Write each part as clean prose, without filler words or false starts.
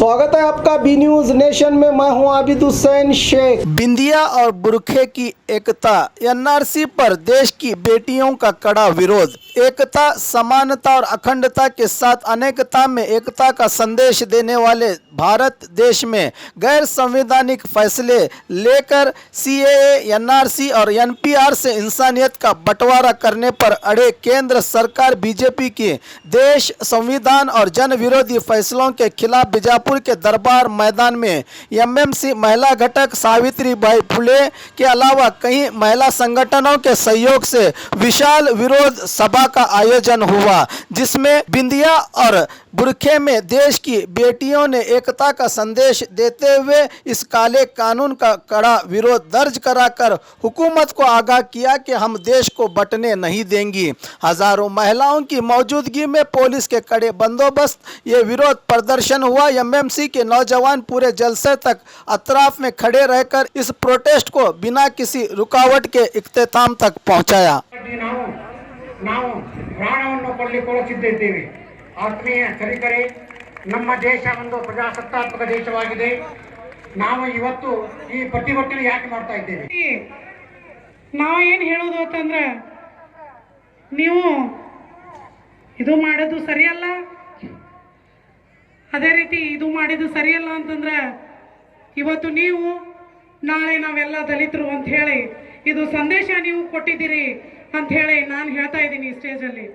स्वागत है आपका बी न्यूज नेशन में। मैं हूं आबिद हुसैन शेख। बिंदिया और बुरखे की एकता, एनआरसी पर देश की बेटियों का कड़ा विरोध। एकता, समानता और अखंडता के साथ अनेकता में एकता का संदेश देने वाले भारत देश में गैर संवैधानिक फैसले लेकर सीएए, एनआरसी और एनपीआर से इंसानियत का बंटवारा करने पर अड़े केंद्र सरकार बीजेपी की देश, संविधान और जन विरोधी फैसलों के खिलाफ बीजापुर के दरबार मैदान में एमएमसी महिला घटक सावित्रीबाई फुले के अलावा कई महिला संगठनों के सहयोग से विशाल विरोध सभा का आयोजन हुआ, जिसमें बिंदिया और बुरखे में देश की बेटियों ने एकता का संदेश देते हुए इस काले कानून का कड़ा विरोध दर्ज कराकर हुकूमत को आगाह किया कि हम देश को बंटने नहीं देंगी। हजारों महिलाओं की मौजूदगी में पुलिस के कड़े बंदोबस्त ये विरोध प्रदर्शन हुआ। एमएमसी के नौजवान पूरे जलसे तक अतराफ में खड़े रहकर इस प्रोटेस्ट को बिना किसी रुकावट के इख्तिताम तक पहुंचाया। ಆತ್ಮೀಯ ಕಲಿಕರೇ, ನಮ್ಮ ದೇಶ ಒಂದು ಪ್ರಜಾಸತ್ತಾತ್ಮಕ ದೇಶವಾಗಿದೆ. ನಾವು ಇವತ್ತು ಈ ಪ್ರತಿಭಟನೆ ಯಾಕೆ ಮಾಡ್ತಾ ಇದ್ದೇವೆ? ನಾವು ಏನು ಹೇಳೋದು ಅಂತಂದ್ರೆ, ನೀವು ಇದು ಮಾಡೋದು ಸರಿಯಲ್ಲ, ಅದೇ ರೀತಿ ಇದು ಮಾಡಿದ್ದು ಸರಿಯಲ್ಲ ಅಂತಂದ್ರೆ ಇವತ್ತು ನೀವು ನಾಳೆ ನಾವೆಲ್ಲ ದಲಿತರು ಅಂತ ಹೇಳಿ ಇದು ಸಂದೇಶ ನೀವು ಕೊಟ್ಟಿದ್ದೀರಿ ಅಂತ ಹೇಳಿ ನಾನು ಹೇಳ್ತಾ ಇದ್ದೀನಿ ಸ್ಟೇಜಲ್ಲಿ.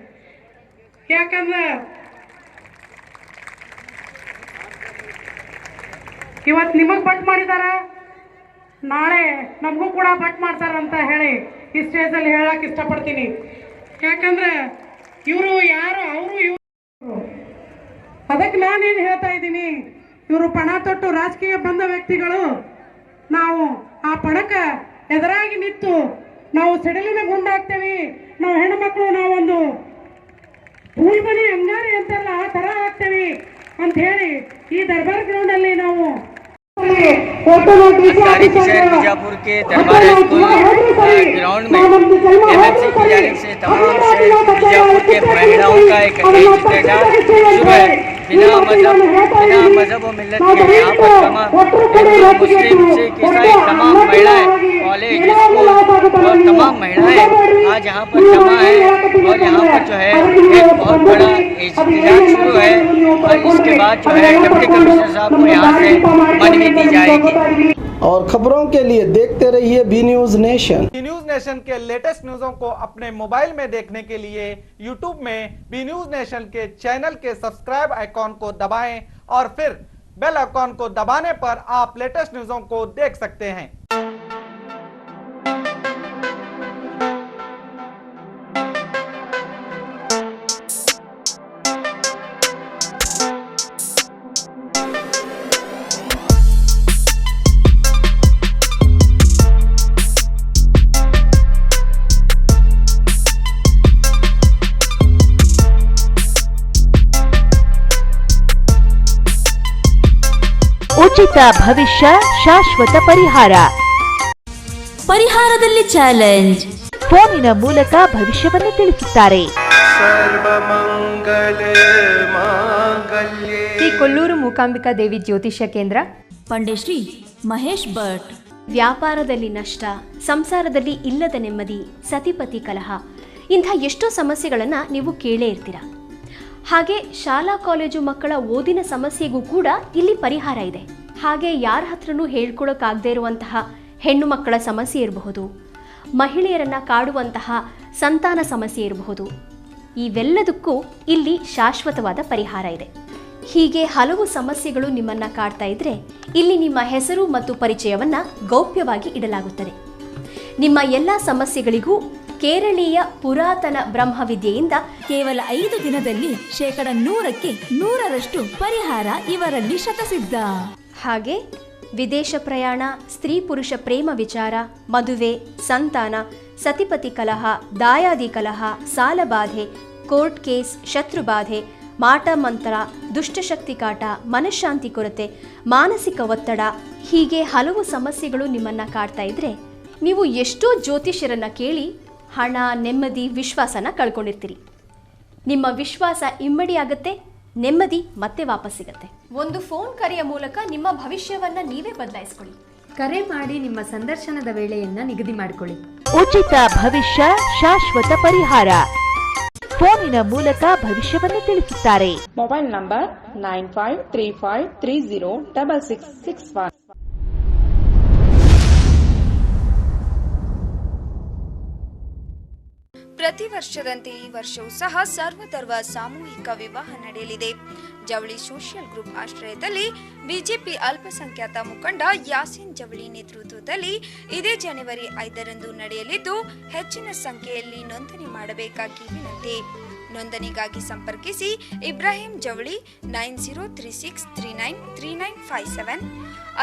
ಯಾಕಂದ್ರೆ ಇವತ್ತು ನಿಮಗೆ ಬಟ್ ಮಾಡಿದಾರ, ನಾಳೆ ನಮಗೂ ಕೂಡ ಬಟ್ ಮಾಡ್ತಾರಂತ ಹೇಳಿ ಈ ಸ್ಟೇಜಲ್ಲಿ ಹೇಳಕ್ ಇಷ್ಟಪಡ್ತೀನಿ. ಯಾಕಂದ್ರೆ ಇವರು ಯಾರು, ಅವರು ಇವರು, ಅದಕ್ಕೆ ನಾನೇನು ಹೇಳ್ತಾ ಇದ್ದೀನಿ, ಇವರು ಪಣ ತೊಟ್ಟು ರಾಜಕೀಯ ಬಂದ ವ್ಯಕ್ತಿಗಳು. ನಾವು ಆ ಪಣಕ್ಕೆ ಎದುರಾಗಿ ನಿಂತು ನಾವು ಸಿಡಿಲಿನ ಗುಂಡಾಗ್ತೇವೆ, ನಾವು ಹೆಣ್ಮಕ್ಳು ನಾವೊಂದು ಹೂಳ್ ಮನೆ ಅಂಗಾರಿ ಅಂತೆಲ್ಲ ಆ ತರ ಆಗ್ತೇವೆ ಅಂತ ಹೇಳಿ ಈ ದರ್ಬಾರ್ ಗ್ರೌಂಡ್ ಅಲ್ಲಿ ನಾವು बीजापुर के दरबार स्कूल ग्राउंड में एमएमसी की जानिब से तमाम बीजापुर के महिलाओं का एक एहतजाज शुरू है। बिना मजहब और मिल्लत के यहाँ पर तमाम मुस्लिम, सिख, ईसाई तमाम महिलाएं, कॉलेज, स्कूल और तमाम महिलाएं आज यहाँ पर जमा है और यहाँ पर जो है एक बहुत बड़ा एहतजाज शुरू है और इसके बाद जो है डिप्टी कमिश्नर साहब को यहाँ से मनवी दी जाएगी। और खबरों के लिए देखते रहिए बी न्यूज नेशन। बी न्यूज नेशन के लेटेस्ट न्यूज़ों को अपने मोबाइल में देखने के लिए यूट्यूब में बी न्यूज नेशन के चैनल के सब्सक्राइब आइकॉन को दबाएं और फिर बेल आइकॉन को दबाने पर आप लेटेस्ट न्यूज़ों को देख सकते हैं। ಉಚಿತ ಭವಿಷ್ಯ, ಶಾಶ್ವತ ಪರಿಹಾರ. ಪರಿಹಾರದಲ್ಲಿ ಚಾಲೆಂಜ್. ಫೋನಿನ ಮೂಲಕ ಭವಿಷ್ಯವನ್ನು ತಿಳಿಸುತ್ತಾರೆ. ಶ್ರೀ ಕೊಲ್ಲೂರು ಮೂಕಾಂಬಿಕಾ ದೇವಿ ಜ್ಯೋತಿಷ್ಯ ಕೇಂದ್ರ, ಪಂಡಿಶ್ರೀ ಮಹೇಶ್ ಭಟ್. ವ್ಯಾಪಾರದಲ್ಲಿ ನಷ್ಟ, ಸಂಸಾರದಲ್ಲಿ ಇಲ್ಲದ ನೆಮ್ಮದಿ, ಸತಿಪತಿ ಕಲಹ, ಇಂಥ ಎಷ್ಟೋ ಸಮಸ್ಯೆಗಳನ್ನು ನೀವು ಕೇಳೇ ಇರ್ತೀರ. ಹಾಗೆ ಶಾಲಾ ಕಾಲೇಜು ಮಕ್ಕಳ ಓದಿನ ಸಮಸ್ಯೆಗೂ ಕೂಡ ಇಲ್ಲಿ ಪರಿಹಾರ ಇದೆ. ಹಾಗೆ ಯಾರ ಹತ್ರನೂ ಹೇಳ್ಕೊಳಕ್ಕಾಗದೇ ಇರುವಂತಹ ಹೆಣ್ಣು ಮಕ್ಕಳ ಸಮಸ್ಯೆ ಇರಬಹುದು, ಮಹಿಳೆಯರನ್ನು ಕಾಡುವಂತಹ ಸಂತಾನ ಸಮಸ್ಯೆ ಇರಬಹುದು, ಇವೆಲ್ಲದಕ್ಕೂ ಇಲ್ಲಿ ಶಾಶ್ವತವಾದ ಪರಿಹಾರ ಇದೆ. ಹೀಗೆ ಹಲವು ಸಮಸ್ಯೆಗಳು ನಿಮ್ಮನ್ನು ಕಾಡ್ತಾ ಇದ್ರೆ ಇಲ್ಲಿ ನಿಮ್ಮ ಹೆಸರು ಮತ್ತು ಪರಿಚಯವನ್ನು ಗೌಪ್ಯವಾಗಿ ಇಡಲಾಗುತ್ತದೆ. ನಿಮ್ಮ ಎಲ್ಲ ಸಮಸ್ಯೆಗಳಿಗೂ ಕೇರಳೀಯ ಪುರಾತನ ಬ್ರಹ್ಮವಿದ್ಯೆಯಿಂದ ಕೇವಲ 5 ದಿನದಲ್ಲಿ 100% ಪರಿಹಾರ ಇವರಲ್ಲಿ ಶತಸಿದ್ಧ. ಹಾಗೆ ವಿದೇಶ ಪ್ರಯಾಣ, ಸ್ತ್ರೀ ಪುರುಷ ಪ್ರೇಮ ವಿಚಾರ, ಮದುವೆ, ಸಂತಾನ, ಸತಿಪತಿ ಕಲಹ, ದಾಯಾದಿ ಕಲಹ, ಸಾಲಬಾಧೆ, ಕೋರ್ಟ್ ಕೇಸ್, ಶತ್ರುಬಾಧೆ, ಮಾಟ ಮಂತ್ರ, ದುಷ್ಟಶಕ್ತಿ ಕಾಟ, ಮನಃಶಾಂತಿ ಕೊರತೆ, ಮಾನಸಿಕ ಒತ್ತಡ, ಹೀಗೆ ಹಲವು ಸಮಸ್ಯೆಗಳು ನಿಮ್ಮನ್ನು ಕಾಡ್ತಾ ಇದ್ರೆ ನೀವು ಎಷ್ಟೋ ಜ್ಯೋತಿಷ್ಯರನ್ನು ಕೇಳಿ ಹಣ, ನೆಮ್ಮದಿ, ವಿಶ್ವಾಸನ ಕಳ್ಕೊಂಡಿರ್ತೀರಿ. ನಿಮ್ಮ ವಿಶ್ವಾಸ ಇಮ್ಮಡಿ ಆಗುತ್ತೆ, ನೆಮ್ಮದಿ ಮತ್ತೆ ವಾಪಸ್ ಸಿಗುತ್ತೆ. ಒಂದು ಫೋನ್ ಕರೆಯ ಮೂಲಕ ನಿಮ್ಮ ಭವಿಷ್ಯವನ್ನ ನೀವೇ ಬದಲಾಯಿಸಿಕೊಳ್ಳಿ. ಕರೆ ಮಾಡಿ ನಿಮ್ಮ ಸಂದರ್ಶನದ ವೇಳೆಯನ್ನ ನಿಗದಿ ಮಾಡಿಕೊಳ್ಳಿ. ಉಚಿತ ಭವಿಷ್ಯ, ಶಾಶ್ವತ ಪರಿಹಾರ. ಫೋನಿನ ಮೂಲಕ ಭವಿಷ್ಯವನ್ನು ತಿಳಿಸುತ್ತಾರೆ. Mobile number 9535306661. ಪ್ರತಿ ವರ್ಷದಂತೆ ಈ ವರ್ಷವೂ ಸಹ ಸರ್ವಧರ್ಮ ಸಾಮೂಹಿಕ ವಿವಾಹ ನಡೆಯಲಿದೆ. ಜವಳಿ ಸೋಷಿಯಲ್ ಗ್ರೂಪ್ ಆಶ್ರಯದಲ್ಲಿ ಬಿಜೆಪಿ ಅಲ್ಪಸಂಖ್ಯಾತ ಮುಖಂಡ ಯಾಸೀನ್ ಜವಳಿ ನೇತೃತ್ವದಲ್ಲಿ ಇದೇ ಜನವರಿ 5ರಂದು ನಡೆಯಲಿದ್ದು, ಹೆಚ್ಚಿನ ಸಂಖ್ಯೆಯಲ್ಲಿ ನೋಂದಣಿ ಮಾಡಬೇಕಾಗಿ ವಿನಂತಿ. ನೋಂದಣಿಗಾಗಿ ಸಂಪರ್ಕಿಸಿ ಇಬ್ರಾಹಿಂ ಜವಳಿ 9036393957,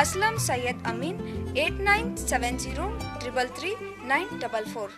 ಅಸ್ಲಂ ಸೈಯದ್ ಅಮೀನ್ 8970333944.